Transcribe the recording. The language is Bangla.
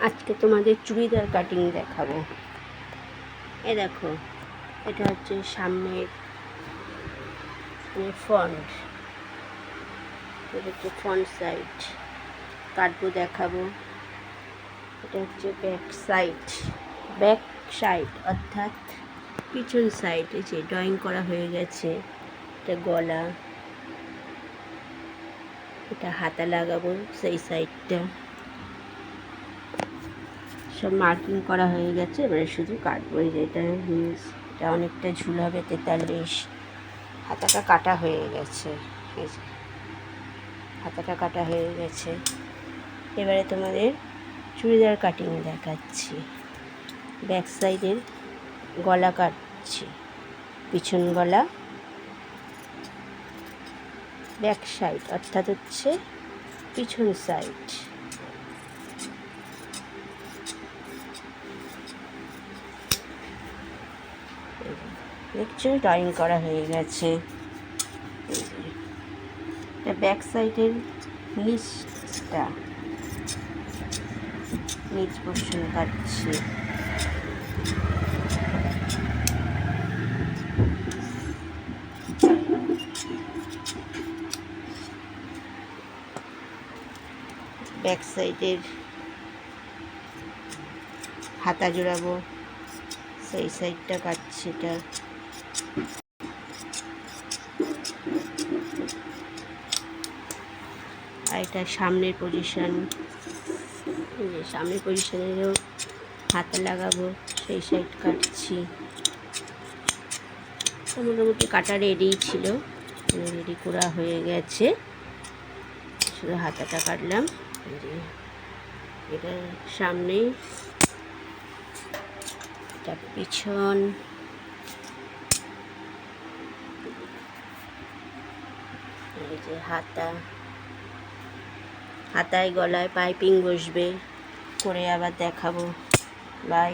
আজকে তোমাদের চুড়িদার কাটিং দেখাবো। এ দেখো, এটা হচ্ছে সামনের ফ্রন্ট, এটা হচ্ছে ফ্রন্ট সাইড কাটবো, দেখাবো। এটা হচ্ছে ব্যাক সাইড অর্থাৎ পিছন সাইড। এই যে ড্রয়িং করা হয়ে গেছে। এটা গলা, এটা হাতা লাগাবো, সেই সাইডটা সব মার্কিং করা হয়ে গেছে। এবারে শুধু কাটবো। এই যে এটা অনেকটা ঝুল হবে, 43। হাতাটা কাটা হয়ে গেছে, এই যে হাতাটা কাটা হয়ে গেছে। এবারে তোমাদের চুড়িদার কাটিং দেখাচ্ছি। ব্যাক সাইডের গলা কাটছি, পিছন গলা, ব্যাক সাইড অর্থাৎ হচ্ছে পিছন সাইড। দেখছো, ড্রয়িং করা হয়ে গেছে। ব্যাক সাইডের নিচ পোর্শন কাটছি। ব্যাক সাইডের হাতা জোড়াবো, সেই সাইডটা কাটছি। এটা আর এটা সামনের পজিশন, সামনের পজিশনেরও হাতা লাগাবো, সেই সাইড কাটছি। মোটামুটি কাটা রেডি ছিল, রেডি করা হয়ে গেছে। শুধু হাতাটা কাটলাম। এটা সামনে, এটা পিছন। এই যে হাতায় গলায় পাইপিং বসবে, করে আবার দেখাবো। বাই।